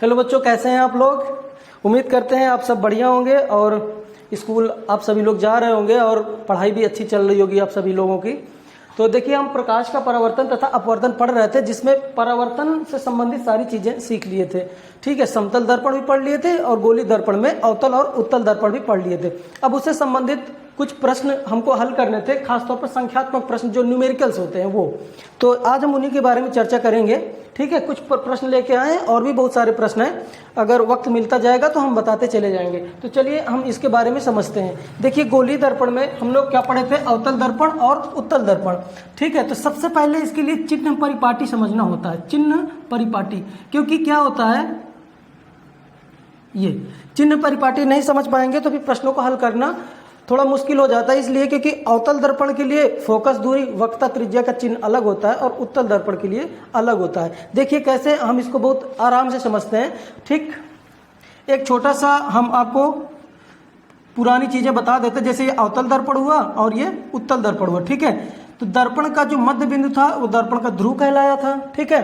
Hello बच्चों, कैसे हैं आप लोग। उम्मीद करते हैं आप सब बढ़िया होंगे और स्कूल आप सभी लोग जा रहे होंगे और पढ़ाई भी अच्छी चल रही होगी आप सभी लोगों की। तो देखिए, हम प्रकाश का परावर्तन तथा अपवर्तन पढ़ रहे थे, जिसमें परावर्तन से संबंधित सारी चीजें सीख लिए थे। ठीक है, समतल दर्पण भी पढ़ लिए थे और गोली दर्पण में अवतल और उत्तल दर्पण भी पढ़ लिए थे। अब उससे संबंधित कुछ प्रश्न हमको हल करने थे, खासतौर पर संख्यात्मक प्रश्न जो न्यूमेरिकल्स होते हैं वो। तो आज हम उन्हीं के बारे में चर्चा करेंगे। ठीक है, कुछ प्रश्न लेके आए हैं और भी बहुत सारे प्रश्न हैं, अगर वक्त मिलता जाएगा तो हम बताते चले जाएंगे। तो चलिए हम इसके बारे में समझते हैं। देखिए, गोली दर्पण में हम लोग क्या पढ़े थे, अवतल दर्पण और उत्तल दर्पण। ठीक है, तो सबसे पहले इसके लिए चिन्ह परिपाटी समझना होता है, चिन्ह परिपाटी। क्योंकि क्या होता है, ये चिन्ह परिपाटी नहीं समझ पाएंगे तो फिर प्रश्नों को हल करना थोड़ा मुश्किल हो जाता है। इसलिए क्योंकि अवतल दर्पण के लिए फोकस दूरी वक्रता त्रिज्या का चिन्ह अलग होता है और उत्तल दर्पण के लिए अलग होता है। देखिए कैसे हम इसको बहुत आराम से समझते हैं। ठीक, एक छोटा सा हम आपको पुरानी चीजें बता देते हैं। जैसे ये अवतल दर्पण हुआ और ये उत्तल दर्पण हुआ। ठीक है, तो दर्पण का जो मध्य बिंदु था वो दर्पण का ध्रुव कहलाया था। ठीक है,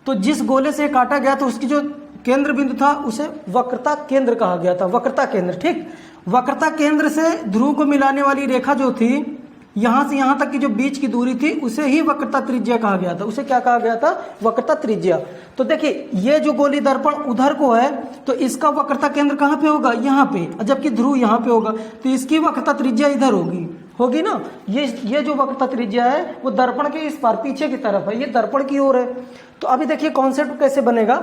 तो जिस गोले से काटा गया था उसकी जो केंद्र बिंदु था उसे वक्रता केंद्र कहा गया था, वक्रता केंद्र। ठीक, वक्रता केंद्र से ध्रुव को मिलाने वाली रेखा जो थी, यहां से यहां तक की जो बीच की दूरी थी उसे ही वक्रता त्रिज्या कहा गया था। उसे क्या कहा गया था, वक्रता त्रिज्या। तो देखिए, ये जो गोली दर्पण उधर को है तो इसका वक्रता केंद्र कहां पे होगा, यहां पे, जबकि ध्रुव यहां पे होगा तो इसकी वक्रता त्रिज्या इधर होगी ना। ये जो वक्रता त्रिज्या है वो दर्पण के इस पार पीछे की तरफ है, ये दर्पण की ओर है। तो अभी देखिए कॉन्सेप्ट कैसे बनेगा।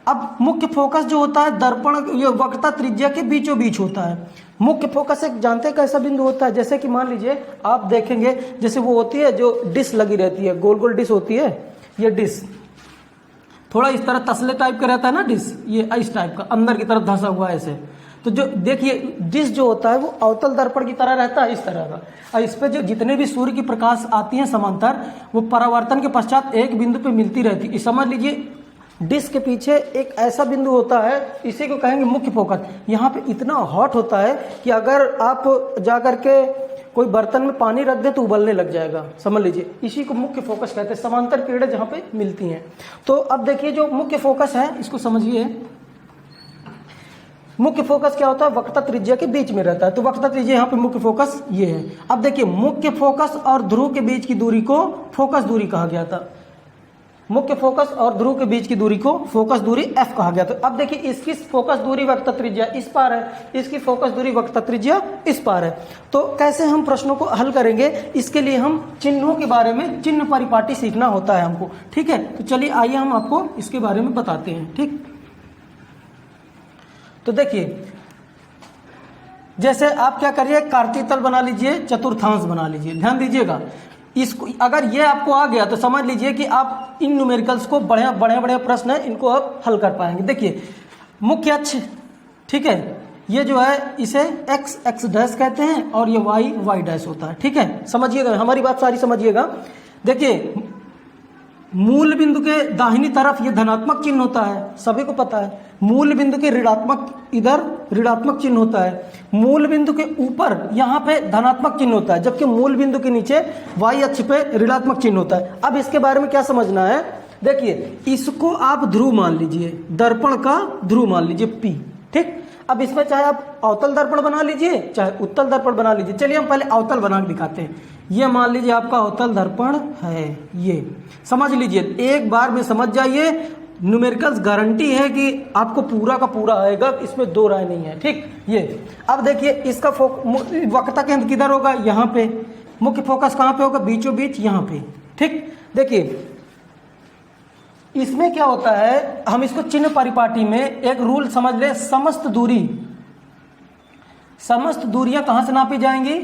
अब मुख्य फोकस जो होता है दर्पण, ये वक्रता त्रिज्या के बीचों बीच होता है। मुख्य फोकस एक जानते हैं कैसा बिंदु होता है, जैसे कि मान लीजिए आप देखेंगे, जैसे वो होती है जो डिश लगी रहती है, गोल गोल डिश होती है। ये डिश थोड़ा इस तरह तसले टाइप का रहता है ना डिश, ये इस टाइप का अंदर की तरफ धंसा हुआ है ऐसे। तो जो देखिए डिश जो होता है वो अवतल दर्पण की तरह रहता है, इस तरह का। और इस पे जो जितने भी सूर्य की प्रकाश आती है समांतर, वो परावर्तन के पश्चात एक बिंदु पे मिलती रहती है। समझ लीजिए डिश के पीछे एक ऐसा बिंदु होता है, इसी को कहेंगे मुख्य फोकस। यहाँ पे इतना हॉट होता है कि अगर आप जाकर के कोई बर्तन में पानी रख दे तो उबलने लग जाएगा, समझ लीजिए। इसी को मुख्य फोकस कहते हैं, समांतर किरणें जहाँ पे मिलती हैं। तो अब देखिए जो मुख्य फोकस है इसको समझिए। मुख्य फोकस क्या होता है, वक्रता त्रिज्या के बीच में रहता है। तो वक्रता त्रिज्या यहाँ पे मुख्य फोकस ये है। अब देखिए मुख्य फोकस और ध्रुव के बीच की दूरी को फोकस दूरी कहा गया था। मुख्य फोकस और ध्रुव के बीच की दूरी को फोकस दूरी F कहा गया। तो अब देखिए इसकी फोकस दूरी वक्रता त्रिज्या इस पार है, इसकी फोकस दूरी वक्रता त्रिज्या इस पार है। तो कैसे हम प्रश्नों को हल करेंगे, इसके लिए हम चिन्हों के बारे में, चिन्ह परिपाटी सीखना होता है हमको। ठीक है, तो चलिए आइए हम आपको इसके बारे में बताते हैं। ठीक, तो देखिए जैसे आप क्या करिए, कार्तीय तल बना लीजिए, चतुर्थांश बना लीजिए। ध्यान दीजिएगा, इसको अगर ये आपको आ गया तो समझ लीजिए कि आप इन न्यूमेरिकल्स को बड़े प्रश्न है इनको आप हल कर पाएंगे। देखिए मुख्य अक्ष, ठीक है, ये जो है इसे x x डैश कहते हैं और ये y y डैश होता है। ठीक है, समझिएगा, हमारी बात सारी समझिएगा। देखिए मूल बिंदु के दाहिनी तरफ ये धनात्मक चिन्ह होता है, सभी को पता है। मूल बिंदु के ऋणात्मक, इधर ऋणात्मक चिन्ह होता है। मूल बिंदु के ऊपर यहाँ पे धनात्मक चिन्ह होता है, जबकि मूल बिंदु के नीचे y अक्ष पे ऋणात्मक चिन्ह होता है। अब इसके बारे में क्या समझना है, देखिए इसको आप ध्रुव मान लीजिए, दर्पण का ध्रुव मान लीजिए P। ठीक, अब इसमें चाहे आप अवतल दर्पण बना लीजिए चाहे उत्तल दर्पण बना लीजिए। चलिए हम पहले अवतल बना के दिखाते हैं। ये मान लीजिए आपका अवतल दर्पण है, ये समझ लीजिए, एक बार में समझ जाइए। न्यूमेरिकल्स गारंटी है कि आपको पूरा का पूरा आएगा, इसमें दो राय नहीं है। ठीक, ये अब देखिए इसका वक्रता केंद्र किधर होगा, यहाँ पे। मुख्य फोकस कहाँ पे होगा, बीचों बीच यहाँ पे। ठीक, देखिए इसमें क्या होता है, हम इसको चिन्ह परिपाटी में एक रूल समझ ले। समस्त दूरियां कहां से नापी जाएंगी,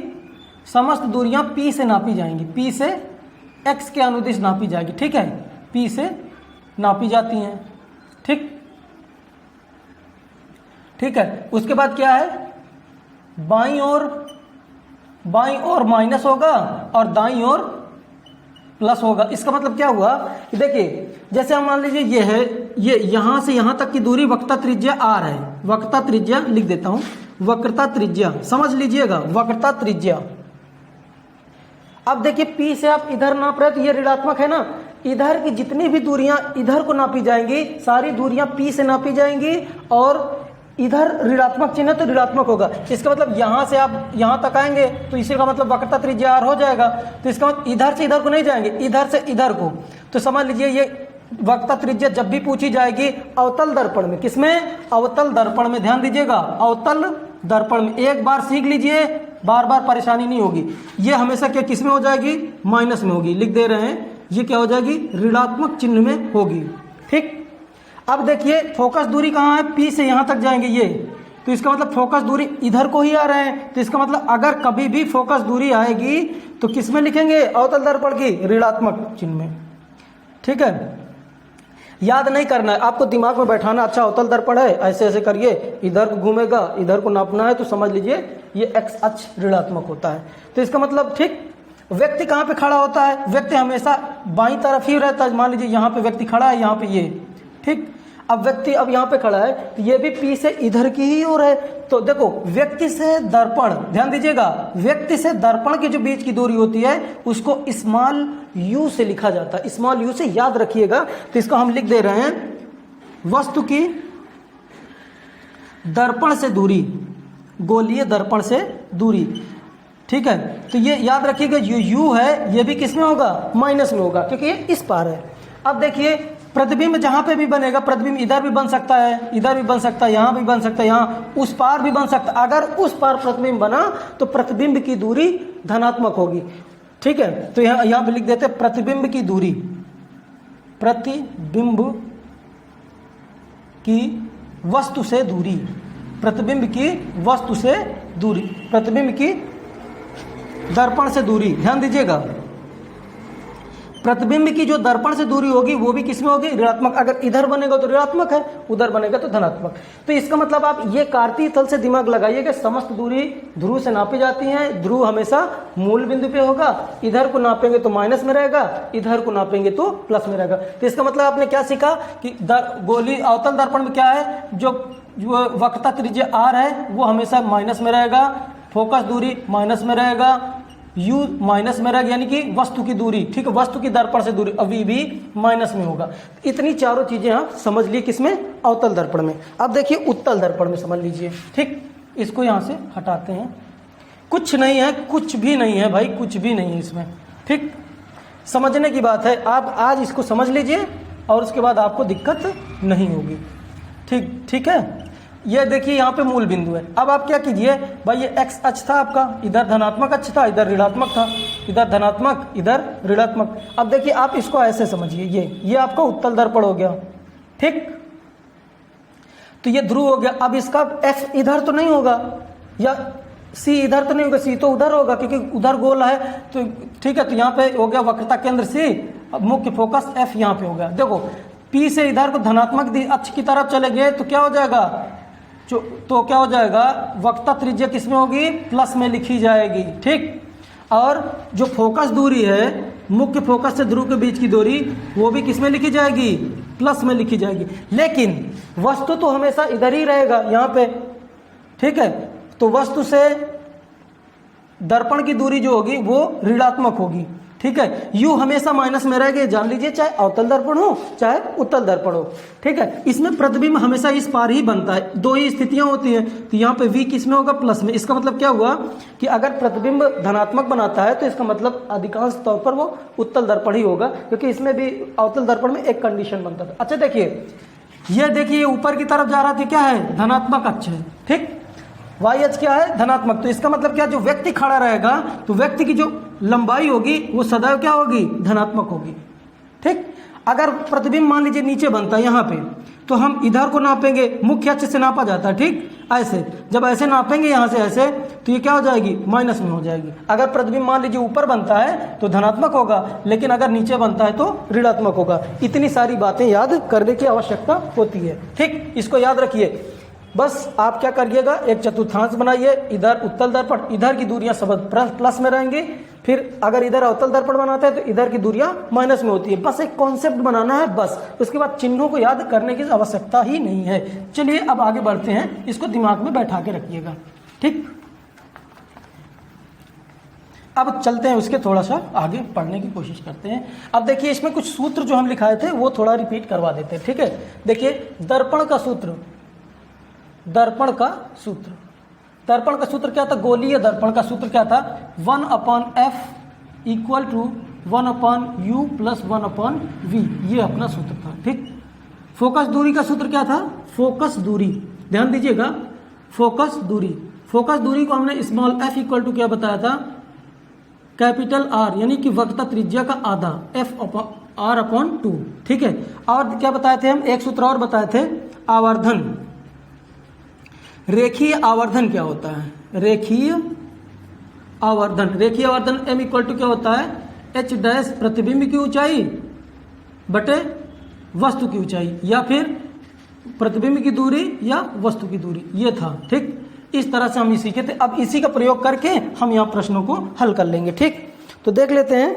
समस्त दूरियां P से नापी जाएंगी, P से x के अनुदिश नापी जाएगी। ठीक है, P से नापी जाती हैं। ठीक, ठीक है, उसके बाद क्या है, बाईं ओर माइनस होगा और दाईं ओर प्लस होगा। इसका मतलब क्या हुआ कि देखिए जैसे हम मान लीजिए ये है, ये यहां से यहां तक की दूरी वक्रता त्रिज्या R है। वक्रता त्रिज्या लिख देता हूं, वक्रता त्रिज्या समझ लीजिएगा, वक्रता त्रिज्या। अब देखिए P से आप इधर नाप रहे तो ये ऋणात्मक है ना, इधर की जितनी भी दूरियां इधर को नापी जाएंगी, सारी दूरियां P से नापी जाएंगी और इधर ऋणात्मक चिन्ह है तो ऋणात्मक होगा। इसका मतलब यहां से आप यहां तक आएंगे तो इसी का मतलब वक्रता त्रिज्या r हो जाएगा। तो इसका मतलब इधर से इधर को नहीं जाएंगे, इधर से इधर को। तो समझ लीजिए ये वक्रता त्रिज्या जब भी पूछी जाएगी अवतल दर्पण में, किसमें? अवतल दर्पण में। ध्यान दीजिएगा, अवतल दर्पण में। एक बार सीख लीजिए, बार बार परेशानी नहीं होगी। ये हमेशा क्या किस में हो जाएगी? माइनस में होगी। लिख दे रहे हैं, ये क्या हो जाएगी? ऋणात्मक चिन्ह में होगी। ठीक, अब देखिए फोकस दूरी कहाँ है? P से यहाँ तक जाएंगे ये, तो इसका मतलब फोकस दूरी इधर को ही आ रहे हैं। तो इसका मतलब अगर कभी भी फोकस दूरी आएगी तो किस में लिखेंगे? अवतल दर्पण की ऋणात्मक चिन्ह में। ठीक है, याद नहीं करना है, आपको दिमाग में बैठाना। अच्छा अवतल दर्पण है, ऐसे ऐसे करिए, इधर को घूमेगा, इधर को नापना है, तो समझ लीजिए ये x अक्ष ऋणात्मक होता है। तो इसका मतलब ठीक, व्यक्ति कहाँ पे खड़ा होता है? व्यक्ति हमेशा बाईं तरफ ही रहता है। मान लीजिए यहाँ पे व्यक्ति खड़ा है, यहाँ पे ये, ठीक। अब व्यक्ति अब यहाँ पे खड़ा है तो ये भी P से इधर की ही ओर है। तो देखो व्यक्ति से दर्पण, ध्यान दीजिएगा, व्यक्ति से दर्पण के जो बीच की दूरी होती है उसको स्मॉल u से लिखा जाता है। स्मॉल u से याद रखिएगा। तो इसको हम लिख दे रहे हैं, वस्तु की दर्पण से दूरी, गोलीय दर्पण से दूरी। ठीक है, तो ये याद रखिएगा, जो u है ये भी किस में होगा? माइनस में होगा, क्योंकि ये इस पार है। अब देखिए प्रतिबिंब जहां पे भी बनेगा, प्रतिबिंब इधर भी बन सकता है, इधर भी बन सकता है, यहां भी बन सकता है, यहां उस पार भी बन सकता है। अगर उस पार प्रतिबिंब बना तो प्रतिबिंब की दूरी धनात्मक होगी। ठीक है, तो यहां पे लिख देते हैं प्रतिबिंब की दूरी, प्रतिबिंब की वस्तु से दूरी, प्रतिबिंब की वस्तु से दूरी, प्रतिबिंब की दर्पण से दूरी। ध्यान दीजिएगा, प्रतिबिंब की जो दर्पण से दूरी होगी वो भी किसमें होगी? ऋणात्मक। अगर इधर बनेगा तो ऋणात्मक है, उधर बनेगा तो धनात्मक। तो इसका मतलब आप ये कार्तीय तल से दिमाग लगाइएगा, समस्त दूरी ध्रुव से नापी जाती है। ध्रुव हमेशा मूल बिंदु पे होगा, इधर को नापेंगे तो माइनस में रहेगा, इधर को नापेंगे तो प्लस में रहेगा। तो इसका मतलब आपने क्या सीखा कि गोली अवतल दर्पण में क्या है? जो वक्रता त्रिज्या r है वो हमेशा माइनस में रहेगा, फोकस दूरी माइनस में रहेगा, u माइनस में रहेगा, यानी कि वस्तु की दूरी, ठीक है, वस्तु की दर्पण से दूरी अभी भी माइनस में होगा। इतनी चारों चीजें आप समझ लिए किसमें? अवतल दर्पण में। अब देखिए उत्तल दर्पण में समझ लीजिए। ठीक, इसको यहां से हटाते हैं, कुछ नहीं है, कुछ भी नहीं है भाई, कुछ भी नहीं है इसमें। ठीक, समझने की बात है। आप आज इसको समझ लीजिए और उसके बाद आपको दिक्कत नहीं होगी। ठीक है, ये देखिए यहाँ पे मूल बिंदु है। अब आप क्या कीजिए भाई, ये x अक्ष था आपका, इधर धनात्मक अक्ष था, इधर ऋणात्मक था, इधर धनात्मक, इधर ऋणात्मक। अब देखिए आप इसको ऐसे समझिए, ये आपका उत्तल दर्पण हो गया। ठीक, तो ये ध्रुव हो गया। अब इसका f इधर तो नहीं होगा, या c इधर तो नहीं होगा, c तो उधर होगा क्योंकि उधर गोल है। तो ठीक है, तो यहाँ पे हो गया वक्रता केंद्र c, अब मुख्य फोकस f यहाँ पे हो गया। देखो P से इधर को धनात्मक अक्ष की तरफ चले गए तो क्या हो जाएगा? तो क्या हो जाएगा? वक्रता त्रिज्या किसमें होगी? प्लस में लिखी जाएगी। ठीक, और जो फोकस दूरी है, मुख्य फोकस से ध्रुव के बीच की दूरी, वो भी किसमें लिखी जाएगी? प्लस में लिखी जाएगी। लेकिन वस्तु तो हमेशा इधर ही रहेगा, यहाँ पे। ठीक है, तो वस्तु से दर्पण की दूरी जो होगी वो ऋणात्मक होगी। ठीक है, u हमेशा माइनस में रहेगा, जान लीजिए, चाहे अवतल दर्पण हो चाहे उत्तल दर्पण हो। ठीक है, इसमें प्रतिबिंब हमेशा इस पार ही बनता है, दो ही स्थितियां होती हैं। तो यहाँ पे v किस में होगा? प्लस में। इसका मतलब क्या हुआ कि अगर प्रतिबिंब धनात्मक बनाता है तो इसका मतलब अधिकांश तौर पर वो उत्तल दर्पण ही होगा, क्योंकि इसमें भी अवतल दर्पण में एक कंडीशन बनता था। अच्छा देखिए, ये देखिए ऊपर की तरफ जा रहा था, क्या है? धनात्मक अक्ष है। ठीक, वाई अक्ष क्या है? धनात्मक। तो इसका मतलब क्या? जो व्यक्ति खड़ा रहेगा तो व्यक्ति की जो लंबाई होगी वो सदैव क्या होगी? धनात्मक होगी। ठीक, अगर प्रतिबिंब मान लीजिए नीचे बनता है यहाँ पे, तो हम इधर को नापेंगे, मुख्य अक्ष से नापा जाता है। ठीक, ऐसे जब ऐसे नापेंगे यहाँ से ऐसे, तो ये क्या हो जाएगी? माइनस में हो जाएगी। अगर प्रतिबिंब मान लीजिए ऊपर बनता है तो धनात्मक होगा, लेकिन अगर नीचे बनता है तो ऋणात्मक होगा। इतनी सारी बातें याद करने की आवश्यकता होती है। ठीक, इसको याद रखिए। बस आप क्या करिएगा, एक चतुर्थांश बनाइए, इधर उत्तल दर्पण, इधर की दूरियां सब प्लस में रहेंगी। फिर अगर इधर अवतल दर्पण बनाते हैं तो इधर की दूरियां माइनस में होती है। बस एक कॉन्सेप्ट बनाना है, बस। उसके बाद चिन्हों को याद करने की आवश्यकता ही नहीं है। चलिए अब आगे बढ़ते हैं, इसको दिमाग में बैठा के रखिएगा। ठीक, अब चलते हैं उसके थोड़ा सा आगे पढ़ने की कोशिश करते हैं। अब देखिए इसमें कुछ सूत्र जो हम लिखाए थे वो थोड़ा रिपीट करवा देते हैं, ठीक है। देखिए दर्पण का सूत्र, दर्पण का सूत्र, दर्पण का सूत्र क्या था, गोलीय दर्पण का सूत्र क्या था, 1/f equal to 1/u plus 1/v, ये अपना सूत्र था, ठीक। फोकस दूरी का सूत्र क्या था, फोकस दूरी, ध्यान दीजिएगा, फोकस दूरी, फोकस दूरी को हमने स्मॉल f इक्वल टू क्या बताया था, कैपिटल R, यानी कि वक्रता त्रिज्या का आधा, f/r/2, ठीक है। और क्या बताए थे हम, एक सूत्र और बताए थे, आवर्धन, रेखीय आवर्धन क्या होता है, रेखीय आवर्धन, रेखीय आवर्धन m इक्वल टू क्या होता है, h डैश प्रतिबिंब की ऊंचाई बटे वस्तु की ऊंचाई, या फिर प्रतिबिंब की दूरी या वस्तु की दूरी, ये था, ठीक। इस तरह से हम ये सीखे थे। अब इसी का प्रयोग करके हम यहाँ प्रश्नों को हल कर लेंगे, ठीक। तो देख लेते हैं,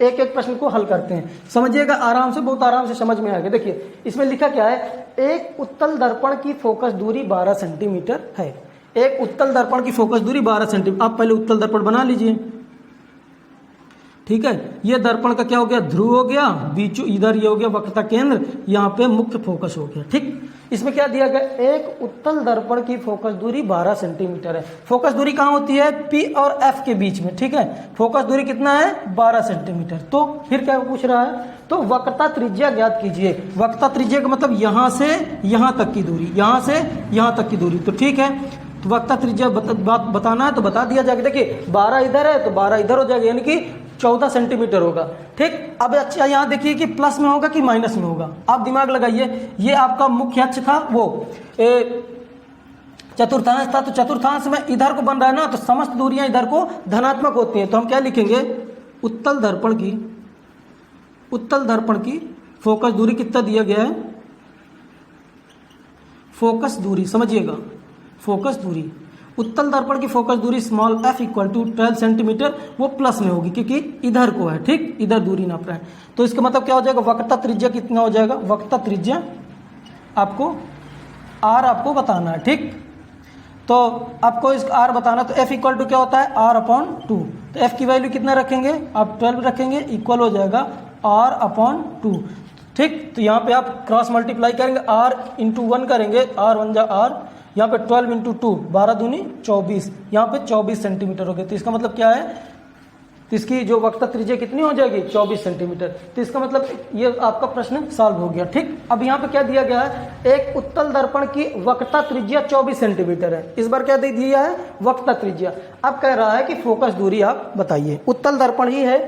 एक एक प्रश्न को हल करते हैं, समझिएगा आराम से, बहुत आराम से समझ में आएगा। देखिए इसमें लिखा क्या है, एक उत्तल दर्पण की फोकस दूरी 12 सेंटीमीटर है। एक उत्तल दर्पण की फोकस दूरी 12 सेंटीमीटर, आप पहले उत्तल दर्पण बना लीजिए, ठीक है। ये दर्पण का क्या हो गया, ध्रुव हो गया, बीच इधर ये हो गया वक्रता केंद्र, यहाँ पे मुख्य फोकस हो गया, ठीक। इसमें क्या दिया गया, एक उत्तल दर्पण की फोकस दूरी 12 सेंटीमीटर है। फोकस दूरी कहाँ होती है, P और F के बीच में, ठीक है। फोकस दूरी कितना है, 12 सेंटीमीटर। तो फिर क्या पूछ रहा है, तो वक्रता त्रिज्या ज्ञात कीजिए। वक्रता त्रिज्या का मतलब यहाँ से यहाँ तक की दूरी, यहाँ से यहाँ तक की दूरी, तो ठीक है। तो वक्रता त्रिज्या बताना है तो बता दिया जाएगा। देखिए 12 इधर है तो 12 इधर हो जाएगा, यानी कि 14 सेंटीमीटर होगा, ठीक। अब अच्छा यहाँ देखिए कि प्लस में होगा कि माइनस में होगा, आप दिमाग लगाइए। ये आपका मुख्य अक्ष था, वो चतुर्थांश था, तो चतुर्थांश में इधर को बन रहा है ना, तो समस्त दूरियां इधर को धनात्मक होती हैं। तो हम क्या लिखेंगे, उत्तल दर्पण की फोकस दूरी कितना दिया गया है, फोकस दूरी समझिएगा, फोकस दूरी, उत्तल दर्पण की फोकस दूरी small f equal to 12 centimetre, वो प्लस में होगी क्योंकि इधर को है, ठीक, इधर दूरी नाप रहा है। तो इसका मतलब क्या हो जाएगा, वक्रता त्रिज्या कितना हो जाएगा, वक्रता त्रिज्या आपको r आपको बताना है, ठीक। तो आपको इस r बताना, तो f इक्वल टू क्या होता है, r/2। तो f की वैल्यू कितना रखेंगे आप, 12 रखेंगे, इक्वल हो जाएगा r/2, ठीक। तो यहाँ पे आप क्रॉस मल्टीप्लाई करेंगे, r इंटू 1 करेंगे, r 1 जा r, यहाँ पे 12 इंटू 2, 12 दूनी 24, यहाँ पे 24 सेंटीमीटर हो गए। तो इसका मतलब क्या है, तो इसकी जो वक्रता त्रिज्या कितनी हो जाएगी, 24 सेंटीमीटर। तो इसका मतलब ये आपका प्रश्न सॉल्व हो गया, ठीक। अब यहाँ पे क्या दिया गया है, एक उत्तल दर्पण की वक्रता त्रिज्या 24 सेंटीमीटर है। इस बार क्या दे दिया है, वक्रता त्रिज्या। अब कह रहा है कि फोकस दूरी आप बताइए, उत्तल दर्पण ही है,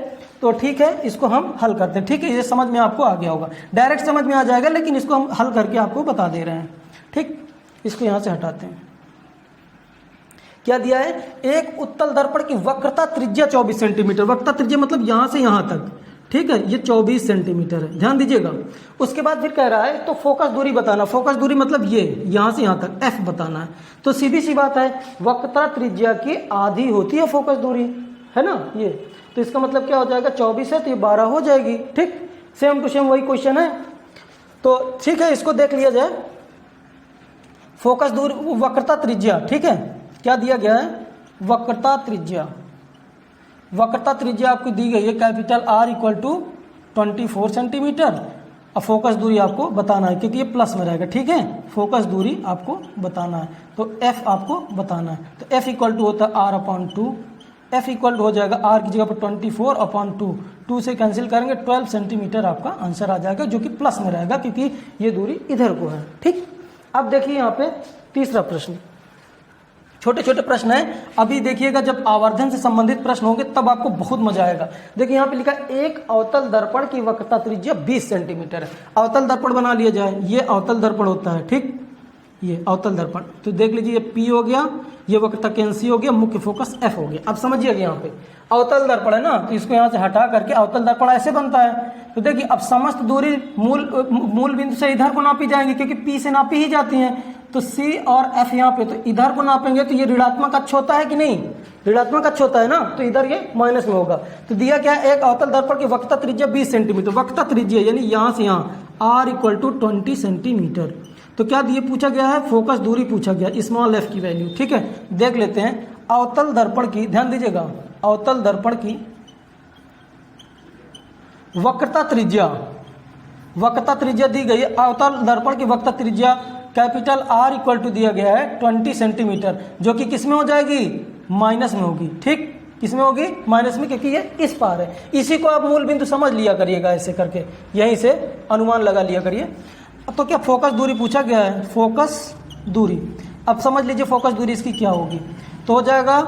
तो ठीक है, इसको हम हल करते हैं, ठीक है। ये समझ में आपको आ गया होगा, डायरेक्ट समझ में आ जाएगा, लेकिन इसको हम हल करके आपको बता दे रहे हैं, ठीक। इसको यहां से हटाते हैं। क्या दिया है, एक उत्तल दर्पण की वक्रता त्रिज्या 24 सेंटीमीटर, वक्रता त्रिज्या मतलब यहां से यहां तक, ठीक है, ये 24 सेंटीमीटर है, ध्यान दीजिएगा। उसके बाद फिर कह रहा है तो फोकस दूरी बताना, फोकस दूरी मतलब ये यहां से यहां तक f बताना है। तो सीधी सी बात है, वक्रता त्रिज्या की आधी होती है फोकस दूरी, है ना ये। तो इसका मतलब क्या हो जाएगा, 24 है तो ये 12 हो जाएगी, ठीक। सेम टू सेम वही क्वेश्चन है, तो ठीक है, इसको देख लिया जाए। फोकस दूरी, वक्रता त्रिज्या, ठीक है, क्या दिया गया है, वक्रता त्रिज्या, वक्रता त्रिज्या आपको दी गई है capital R equal to 24 centimetre. अब फोकस दूरी आपको बताना है क्योंकि ये प्लस में रहेगा, ठीक है। फोकस दूरी आपको बताना है, तो f आपको बताना है। तो f इक्वल टू होता है r/2, f इक्वल टू हो जाएगा r की जगह पर 24/2, 2 से कैंसिल करेंगे, 12 सेंटीमीटर आपका आंसर आ जाएगा, जो कि प्लस में रहेगा क्योंकि ये दूरी इधर को है, ठीक। अब देखिए यहाँ पे तीसरा प्रश्न, छोटे छोटे प्रश्न है। अभी देखिएगा जब आवर्धन से संबंधित प्रश्न होंगे तब आपको बहुत मजा आएगा। देखिए यहाँ पे लिखा एक अवतल दर्पण की वक्रता त्रिज्या 20 सेंटीमीटर है। अवतल दर्पण बना लिया जाए, ये अवतल दर्पण होता है, ठीक, ये अवतल दर्पण। तो देख लीजिए ये P हो गया, ये वक्रता केंद्र C हो गया, मुख्य फोकस F हो गया। अब समझिएगा यहाँ पे अवतल दर्पण है ना, तो इसको यहाँ से हटा करके अवतल दर्पण ऐसे बनता है। तो देखिए अब समस्त दूरी मूल बिंदु से इधर को नापी जाएंगी क्योंकि P से नापी ही जाती हैं। तो C और F यहाँ पे, तो इधर को नापेंगे तो ये ऋणात्मक अक्ष होता है कि नहीं, ऋणात्मक अक्ष होता है ना, तो इधर ये माइनस में होगा। तो दिया क्या है, एक अवतल दर्पण की वक्रता त्रिज्या 20 सेंटीमीटर, वक्रता त्रिज्या यानी यहाँ से यहाँ R इक्वल टू 20 सेंटीमीटर। तो क्या दिए पूछा गया है, फोकस दूरी पूछा गया, स्मॉल f की वैल्यू, ठीक है। देख लेते हैं अवतल दर्पण की, ध्यान दीजिएगा, अवतल दर्पण की वक्रता त्रिज्या दी गई है। अवतल दर्पण की वक्रता त्रिज्या कैपिटल R इक्वल टू दिया गया है 20 सेंटीमीटर, जो कि किस में हो जाएगी, माइनस में होगी। ठीक, किस में होगी, माइनस में, क्योंकि ये इस पार है। इसी को आप मूल बिंदु समझ लिया करिएगा ऐसे करके, यहीं से अनुमान लगा लिया करिए। तो क्या फोकस दूरी पूछा गया है, फोकस दूरी। अब समझ लीजिए फोकस दूरी इसकी क्या होगी, तो हो जाएगा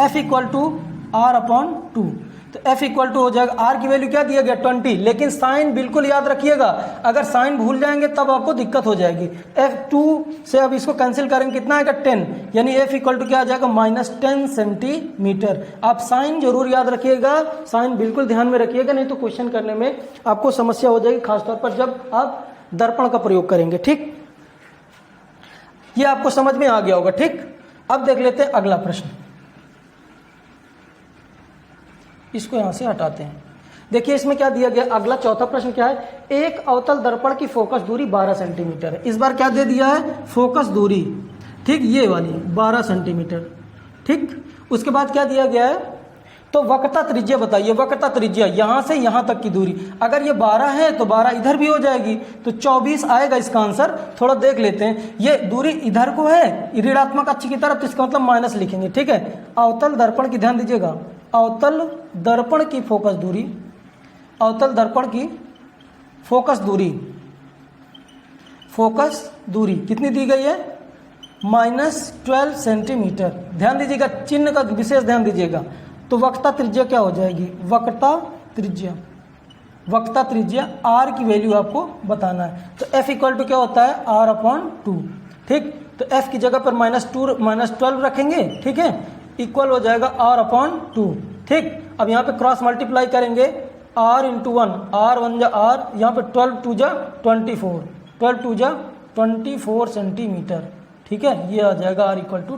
F इक्वल टू R/2। तो F इक्वल टू हो जाएगा, R की वैल्यू क्या दिया गया 20, लेकिन साइन बिल्कुल याद रखिएगा, अगर साइन भूल जाएंगे तब आपको दिक्कत हो जाएगी। F2 से अब इसको कैंसिल करेंगे, कितना आएगा 10, यानी F इक्वल टू क्या आ जाएगा -10 सेंटीमीटर। आप साइन जरूर याद रखिएगा, साइन बिल्कुल ध्यान में रखिएगा, नहीं तो क्वेश्चन करने में आपको समस्या हो जाएगी, खासतौर पर जब आप दर्पण का प्रयोग करेंगे। ठीक, ये आपको समझ में आ गया होगा। ठीक, अब देख लेते हैं अगला प्रश्न, इसको यहां से हटाते हैं। देखिए इसमें क्या दिया गया, अगला चौथा प्रश्न क्या है, एक अवतल दर्पण की फोकस दूरी 12 सेंटीमीटर है। इस बार क्या दे दिया है, फोकस दूरी, ठीक, ये वाली 12 सेंटीमीटर। ठीक, उसके बाद क्या दिया गया है, तो वक्रता त्रिज्या बताइए, वक्रता त्रिज्या यहां से यहां तक की दूरी, अगर ये 12 है तो 12 इधर भी हो जाएगी, तो 24 आएगा इसका आंसर। थोड़ा देख लेते हैं, ये दूरी इधर को है ऋणात्मक अक्ष की तरफ, तो इसका मतलब माइनस लिखेंगे। ठीक है, अवतल दर्पण की, ध्यान दीजिएगा, अवतल दर्पण की फोकस दूरी, अवतल दर्पण की फोकस दूरी कितनी दी गई है, -12 सेंटीमीटर। ध्यान दीजिएगा, चिन्ह का विशेष ध्यान दीजिएगा। तो वक्रता त्रिज्या क्या हो जाएगी, वक्रता त्रिज्या R की वैल्यू आपको बताना है। तो F इक्वल टू क्या होता है, R/2। ठीक, तो F की जगह पर -12 रखेंगे, ठीक है, इक्वल हो जाएगा R/2। ठीक, अब यहाँ पे क्रॉस मल्टीप्लाई करेंगे, R × 1, R1 जा R, यहाँ पे 12 2 जा 24, 12 2 जा 24 सेंटीमीटर। ठीक है, ये आ जाएगा R इक्वल टू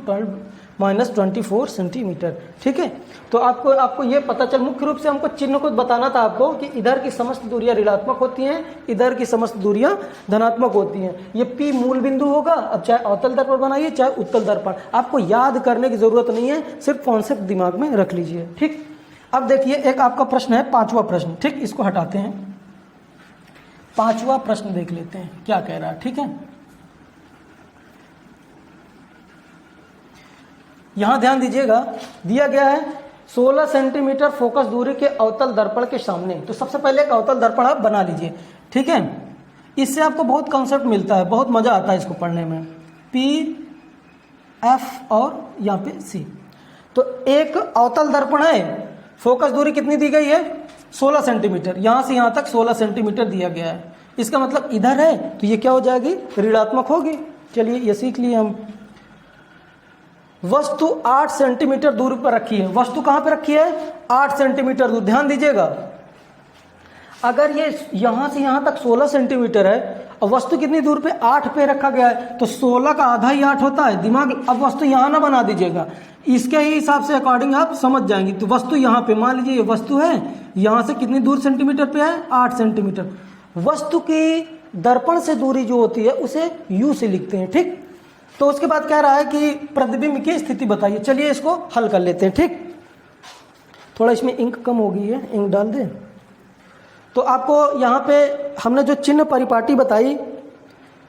24 सेंटीमीटर। ठीक है, तो आपको ये पता चल, मुख्य रूप से हमको चिन्ह को बताना था आपको कि इधर की समस्त दूरियां ऋणात्मक होती हैं, इधर की समस्त दूरियां धनात्मक होती हैं। ये P मूल बिंदु होगा। अब चाहे अवतल दर्पण बनाइए चाहे उत्तल दर्पण, आपको याद करने की जरूरत नहीं है, सिर्फ कॉन्सेप्ट दिमाग में रख लीजिए। ठीक, अब देखिए एक आपका प्रश्न है, 5वां प्रश्न। ठीक, इसको हटाते हैं, 5वां प्रश्न देख लेते हैं क्या कह रहा है। ठीक है, यहां ध्यान दीजिएगा, दिया गया है 16 सेंटीमीटर फोकस दूरी के अवतल दर्पण के सामने। तो सबसे पहले एक अवतल दर्पण आप बना लीजिए। ठीक है, इससे आपको बहुत कॉन्सेप्ट मिलता है, बहुत मजा आता है इसको पढ़ने में। P, F और यहाँ पे C। तो एक अवतल दर्पण है, फोकस दूरी कितनी दी गई है, 16 सेंटीमीटर, यहां से यहां तक 16 सेंटीमीटर दिया गया है। इसका मतलब इधर है तो ये क्या हो जाएगी, ऋणात्मक होगी। चलिए ये सीख लिए हम। वस्तु 8 सेंटीमीटर दूर पर रखी है। वस्तु कहां पर रखी है, 8 सेंटीमीटर दूर। ध्यान दीजिएगा, अगर ये यहां से यहां तक 16 सेंटीमीटर है और वस्तु कितनी दूर पे, 8 पे रखा गया है, तो 16 का आधा ही 8 होता है। दिमाग, अब वस्तु यहां ना बना दीजिएगा, इसके ही हिसाब से अकॉर्डिंग आप समझ जाएंगे। तो वस्तु यहां पे, मान लीजिए ये वस्तु है, यहां से कितनी दूर सेंटीमीटर पे है, 8 सेंटीमीटर। वस्तु की दर्पण से दूरी जो होती है उसे U से लिखते हैं। ठीक, तो उसके बाद कह रहा है कि प्रतिबिंब की स्थिति बताइए। चलिए इसको हल कर लेते हैं। ठीक, थोड़ा इसमें इंक कम हो गई है, इंक डाल दें। तो आपको यहाँ पे हमने जो चिन्ह परिपाटी बताई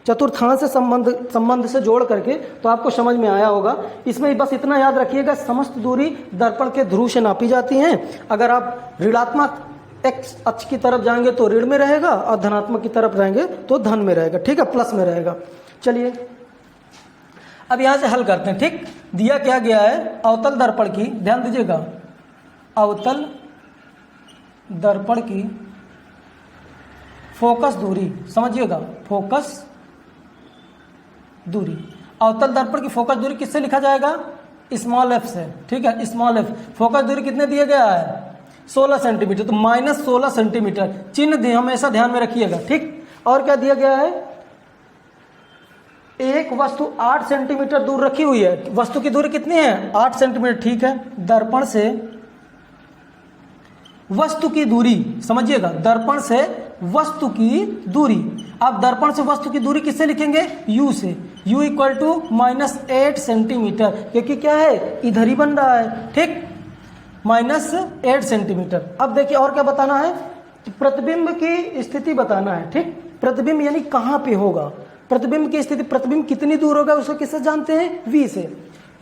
चतुर्थांश से संबंध से जोड़ करके, तो आपको समझ में आया होगा। इसमें बस इतना याद रखिएगा, समस्त दूरी दर्पण के ध्रुव से नापी जाती हैं। अगर आप ऋणात्मक एक्स अक्ष की तरफ जाएंगे तो ऋण में रहेगा, और धनात्मक की तरफ जाएंगे तो धन में रहेगा। ठीक है, प्लस में रहेगा। चलिए अब यहां से हल करते हैं। ठीक, दिया क्या गया है, अवतल दर्पण की, ध्यान दीजिएगा, अवतल दर्पण की फोकस दूरी, समझिएगा, फोकस दूरी, अवतल दर्पण की फोकस दूरी किससे लिखा जाएगा, स्मॉल f से। ठीक है, स्मॉल f। फोकस दूरी कितने दिया गया है, 16 सेंटीमीटर, तो -16 सेंटीमीटर। चिन्ह हमेशा ध्यान में रखिएगा। ठीक, और क्या दिया गया है, एक वस्तु 8 सेंटीमीटर दूर रखी हुई है। वस्तु की दूरी कितनी है, 8 सेंटीमीटर। ठीक है, दर्पण से वस्तु की दूरी, समझिएगा, दर्पण से वस्तु की दूरी। आप दर्पण से वस्तु की दूरी किससे लिखेंगे, U से। U इक्वल टू -8 सेंटीमीटर, क्योंकि क्या है, इधर ही बन रहा है। ठीक, -8 सेंटीमीटर। अब देखिए और क्या बताना है, प्रतिबिंब की स्थिति बताना है। ठीक, प्रतिबिंब यानी कहाँ पे होगा, प्रतिबिंब की स्थिति, प्रतिबिंब कितनी दूर होगा उसको किससे जानते हैं, v से।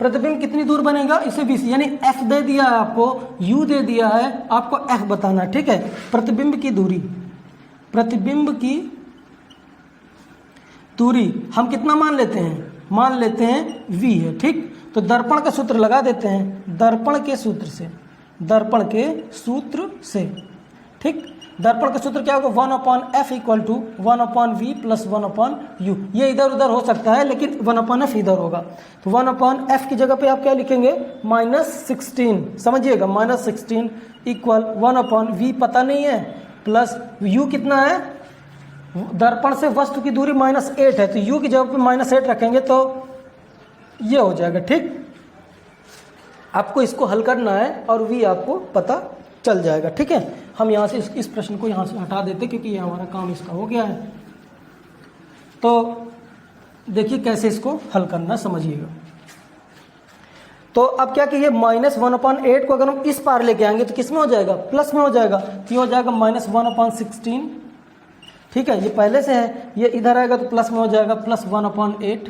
प्रतिबिंब कितनी दूर बनेगा, इसे v से, यानी f दे दिया है आपको, u दे दिया है आपको, f बताना है। ठीक है, प्रतिबिंब की दूरी, प्रतिबिंब की दूरी हम कितना मान लेते हैं, मान लेते हैं v है। ठीक, तो दर्पण का सूत्र लगा देते हैं, दर्पण के सूत्र से, दर्पण के सूत्र से। ठीक, दर्पण का सूत्र क्या होगा, 1/f equal to 1/v plus 1/u। ये इधर उधर हो सकता है लेकिन 1/f इधर होगा, तो 1/f की जगह पे आप क्या लिखेंगे, -16, समझिएगा, -16 इक्वल 1/v पता नहीं है, प्लस u कितना है, दर्पण से वस्तु की दूरी -8 है, तो u की जगह पे -8 रखेंगे तो ये हो जाएगा। ठीक, आपको इसको हल करना है और v आपको पता चल जाएगा। ठीक है, हम यहाँ से इस प्रश्न को यहाँ से हटा देते क्योंकि ये हमारा काम इसका हो गया है। तो देखिए कैसे इसको हल करना, समझिएगा। तो अब क्या कि ये -1/8 को अगर हम इस पार लेके आएंगे तो किस में हो जाएगा, प्लस में हो जाएगा, तो ये हो जाएगा -1/16। ठीक है, ये पहले से है, ये इधर आएगा तो प्लस में हो जाएगा, प्लस 1/8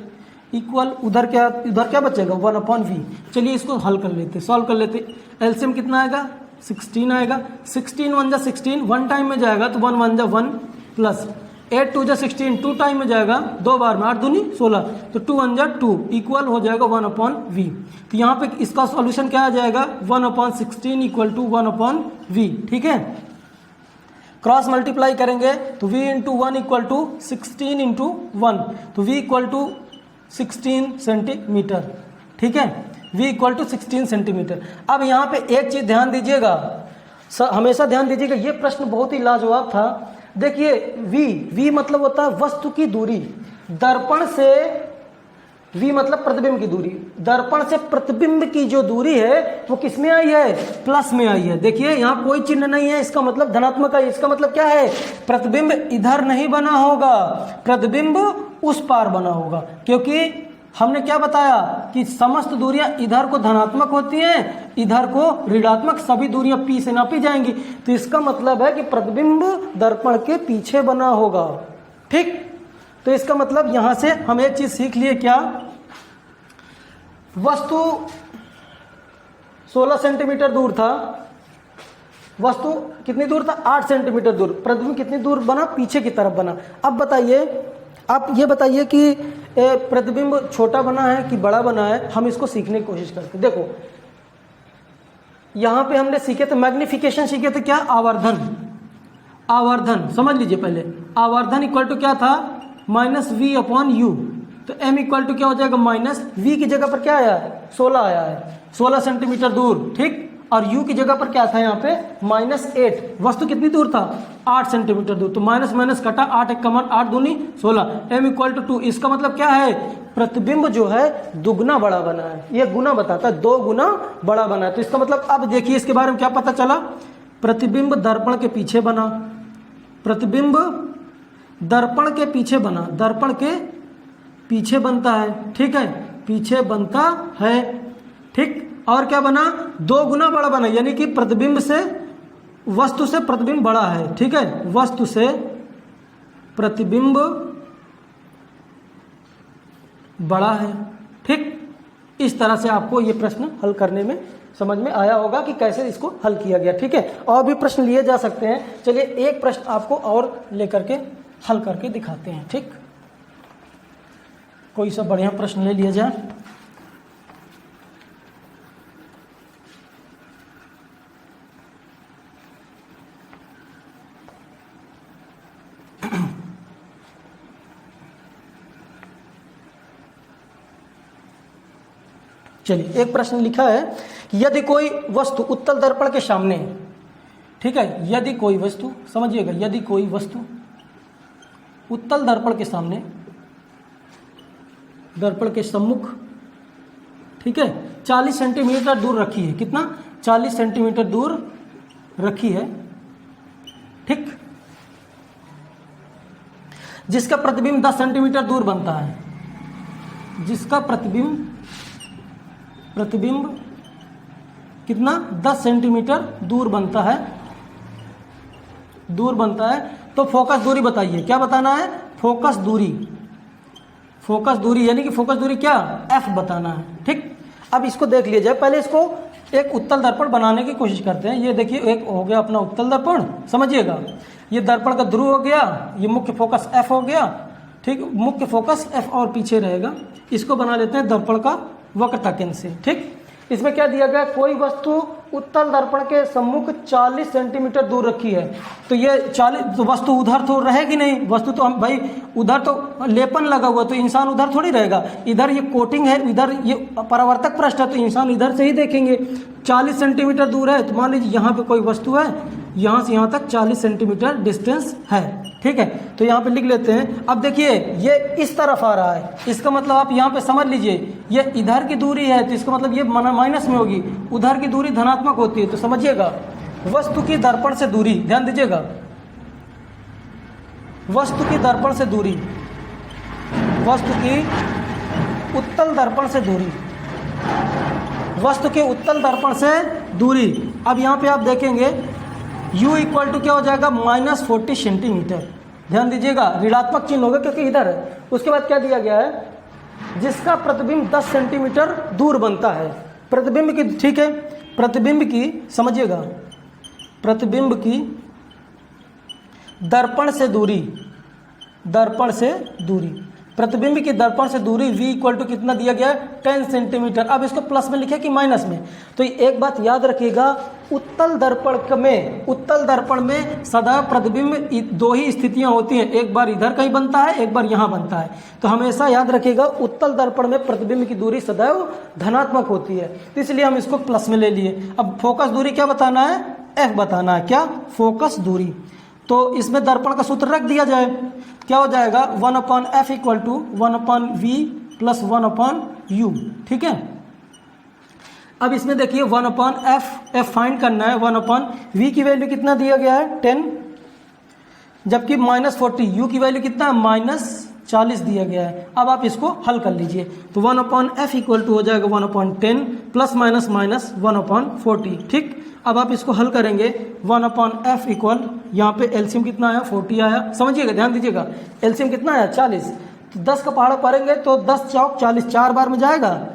इक्वल उधर क्या बचेगा, 1/v। चलिए इसको हल कर लेते, सॉल्व कर लेते। एलसीएम कितना आएगा, 16 आएगा, 16 1 जा 16, 1 टाइम में जाएगा तो 1 1 जा 1, प्लस 8 2 जा 16, 2 टाइम में जाएगा 2 बार में, 8 दूनी 16, तो 2 1 जा 2 इक्वल हो जाएगा 1/v। तो यहाँ पे इसका सॉल्यूशन क्या आ जाएगा, 1/16 इक्वल टू 1/v। ठीक है, क्रॉस मल्टीप्लाई करेंगे तो v into 1 equal to 16 into 1, तो v इक्वल टू 16 सेंटीमीटर। ठीक है, v इक्वल टू 16 सेंटीमीटर। अब यहाँ पे एक चीज ध्यान दीजिएगा, हमेशा ध्यान दीजिएगा, ये प्रश्न बहुत ही लाजवाब था। देखिए v मतलब होता है वस्तु की दूरी, दर्पण से, v मतलब प्रतिबिंब की दूरी, दर्पण से प्रतिबिंब की जो दूरी है वो किस में आई है, प्लस में आई है। देखिए यहाँ कोई चिन्ह नहीं है, इसका मतलब धनात्मक है। इसका मतलब क्या है, प्रतिबिंब इधर नहीं बना होगा, प्रतिबिंब उस पार बना होगा, क्योंकि हमने क्या बताया कि समस्त दूरियां इधर को धनात्मक होती हैं, इधर को ऋणात्मक, सभी दूरियां p से नापी जाएंगी। तो इसका मतलब है कि प्रतिबिंब दर्पण के पीछे बना होगा। ठीक, तो इसका मतलब यहां से हम एक चीज सीख लिए, क्या, वस्तु 16 सेंटीमीटर दूर था, वस्तु कितनी दूर था, 8 सेंटीमीटर दूर, प्रतिबिंब कितनी दूर बना, पीछे की तरफ बना। अब बताइए, आप ये बताइए कि प्रतिबिंब छोटा बना है कि बड़ा बना है, हम इसको सीखने की कोशिश करते हैं। देखो यहां पे हमने सीखे थे मैग्निफिकेशन, सीखे थे क्या, आवर्धन, आवर्धन समझ लीजिए पहले, आवर्धन इक्वल टू क्या था, -v/u, तो m इक्वल टू क्या हो जाएगा, -v की जगह पर क्या आया है, 16 आया है, 16 सेंटीमीटर दूर। ठीक, और u की जगह पर क्या था यहाँ पे, -8, वस्तु कितनी दूर था, 8 सेंटीमीटर दूर, तो माइनस माइनस कटा, 8 1 कमान 8 दूनी 16, m इक्वल टू 2। इसका मतलब क्या है, प्रतिबिंब जो है दुगना बड़ा बना है, ये गुना बताता है, 2 गुना बड़ा बना है। तो इसका मतलब अब देखिए इसके बारे में क्या पता चला, प्रतिबिंब दर्पण के पीछे बना, प्रतिबिंब दर्पण के पीछे बना, दर्पण के पीछे बनता है। ठीक है, पीछे बनता है। ठीक, और क्या बना, 2 गुना बड़ा बना, यानी कि प्रतिबिंब से, वस्तु से प्रतिबिंब बड़ा है। ठीक है, वस्तु से प्रतिबिंब बड़ा है। ठीक, इस तरह से आपको ये प्रश्न हल करने में समझ में आया होगा कि कैसे इसको हल किया गया। ठीक है, और भी प्रश्न लिए जा सकते हैं। चलिए एक प्रश्न आपको और लेकर के हल करके दिखाते हैं। ठीक, कोई सा बढ़िया प्रश्न ले लिया जाए। चलिए एक प्रश्न लिखा है कि यदि कोई वस्तु उत्तल दर्पण के सामने, ठीक है, यदि कोई वस्तु, समझिएगा, यदि कोई वस्तु उत्तल दर्पण के सामने, दर्पण के सम्मुख, ठीक है, 40 सेंटीमीटर दूर रखी है, कितना, 40 सेंटीमीटर दूर रखी है। ठीक, जिसका प्रतिबिंब 10 सेंटीमीटर दूर बनता है, जिसका प्रतिबिंब कितना 10 सेंटीमीटर दूर बनता है, दूर बनता है। तो फोकस दूरी बताइए, क्या बताना है? फोकस दूरी, फोकस दूरी यानी कि फोकस दूरी क्या? F बताना है। ठीक, अब इसको देख लिया जाए। पहले इसको एक उत्तल दर्पण बनाने की कोशिश करते हैं। ये देखिए एक हो गया अपना उत्तल दर्पण, समझिएगा। ये दर्पण का ध्रुव हो गया, ये मुख्य फोकस F हो गया। ठीक, मुख्य फोकस F और पीछे रहेगा। इसको बना लेते हैं दर्पण का वक्रता केंद्र से। ठीक, इसमें क्या दिया गया? कोई वस्तु उत्तल दर्पण के सम्मुख 40 सेंटीमीटर दूर रखी है। तो ये 40, तो वस्तु उधर तो रहेगी नहीं, वस्तु तो हम भाई उधर तो लेपन लगा हुआ, तो इंसान उधर थोड़ी रहेगा। इधर ये कोटिंग है, इधर ये परावर्तक पृष्ठ है, तो इंसान इधर से ही देखेंगे। 40 सेंटीमीटर दूर है, तो मान लीजिए यहाँ पे कोई वस्तु है, यहाँ से यहाँ तक 40 सेंटीमीटर डिस्टेंस है। ठीक है, तो यहाँ पे लिख लेते हैं। अब देखिए ये इस तरफ आ रहा है, इसका मतलब आप यहाँ पे समझ लीजिए ये इधर की दूरी है, तो इसका मतलब ये माइनस में होगी। उधर की दूरी धनात्मक होती है, तो समझिएगा वस्तु की दर्पण से दूरी, ध्यान दीजिएगा, वस्तु की दर्पण से दूरी, वस्तु की उत्तल दर्पण से दूरी, वस्तु के उत्तल दर्पण से दूरी। अब यहाँ पे आप देखेंगे u इक्वल टू क्या हो जाएगा? -40 सेंटीमीटर। ध्यान दीजिएगा ऋणात्मक चिन्ह होगा क्योंकि इधर है। उसके बाद क्या दिया गया है? जिसका प्रतिबिंब 10 सेंटीमीटर दूर बनता है। प्रतिबिंब की, ठीक है, प्रतिबिंब की, समझिएगा, प्रतिबिंब की दर्पण से दूरी, दर्पण से दूरी, प्रतिबिंब की दर्पण से दूरी v इक्वल टू कितना दिया गया है? 10 सेंटीमीटर। अब इसको प्लस में लिखे कि माइनस में? तो एक बात याद रखिएगा, उत्तल दर्पण में, उत्तल दर्पण में सदा प्रतिबिंब दो ही स्थितियां होती हैं, एक बार इधर कहीं बनता है, एक बार यहाँ बनता है। तो हमेशा याद रखिएगा उत्तल दर्पण में प्रतिबिंब की दूरी सदैव धनात्मक होती है, तो इसलिए हम इसको प्लस में ले लिए। अब फोकस दूरी क्या बताना है? F बताना है। क्या? फोकस दूरी। तो इसमें दर्पण का सूत्र रख दिया जाए, क्या हो जाएगा? 1/f equal to 1/v plus 1/u। ठीक है, अब इसमें देखिए 1/f, f फाइंड करना है। 1/v की वैल्यू कितना दिया गया है? 10, जबकि -40, u की वैल्यू कितना है? -40 दिया गया है। अब आप इसको हल कर लीजिए, तो 1/f इक्वल टू हो जाएगा 1/10 प्लस माइनस माइनस 1/40। ठीक, अब आप इसको हल करेंगे 1/f इक्वल, यहाँ पे एलसीएम कितना आया? 40 आया। समझिएगा, ध्यान दीजिएगा, एलसीएम कितना आया? 40। तो 10 का पहाड़ा पड़ेंगे तो 10 चौक 40, 4 बार में जाएगा,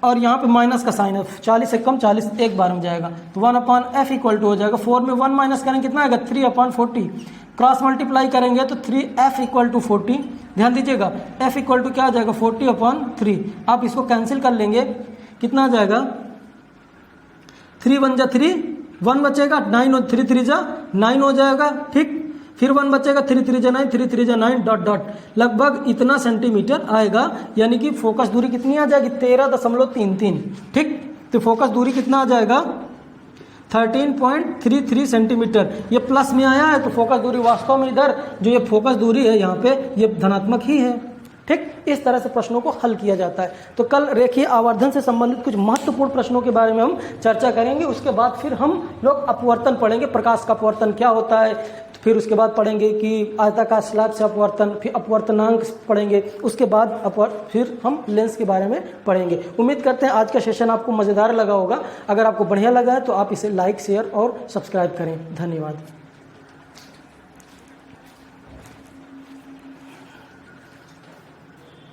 और यहाँ पे माइनस का साइन है, 40 से कम 40 एक बार में जाएगा। तो 1/f इक्वल टू हो जाएगा 4 में 1 माइनस करेंगे कितना आएगा? 3/40। क्रॉस मल्टीप्लाई करेंगे तो 3f इक्वल टू 40। ध्यान दीजिएगा f इक्वल टू क्या आ जाएगा? 40/3। आप इसको कैंसिल कर लेंगे, कितना आ जाएगा? 3 1 जा 3, 1 बचेगा, 9 और 3 3 जा 9 हो जाएगा। ठीक, फिर 1 बचेगा, 3 3 जा 9, 3 3 जा 9 डॉट डॉट, लगभग इतना सेंटीमीटर आएगा। यानी कि फोकस दूरी कितनी आ जाएगी? 13.33। ठीक, तो फोकस दूरी कितना आ जाएगा? 13.33 सेंटीमीटर। ये प्लस में आया है, तो फोकस दूरी वास्तव में इधर जो ये फोकस दूरी है यहाँ पे ये धनात्मक ही है। ठीक, इस तरह से प्रश्नों को हल किया जाता है। तो कल रेखीय आवर्धन से संबंधित कुछ महत्वपूर्ण प्रश्नों के बारे में हम चर्चा करेंगे। उसके बाद फिर हम लोग अपवर्तन पढ़ेंगे, प्रकाश का अपवर्तन क्या होता है, फिर उसके बाद पढ़ेंगे कि आयताकार स्लैब से अपवर्तन, फिर अपवर्तनांक पढ़ेंगे, उसके बाद फिर हम लेंस के बारे में पढ़ेंगे। उम्मीद करते हैं आज का सेशन आपको मज़ेदार लगा होगा। अगर आपको बढ़िया लगा है तो आप इसे लाइक, शेयर और सब्सक्राइब करें। धन्यवाद।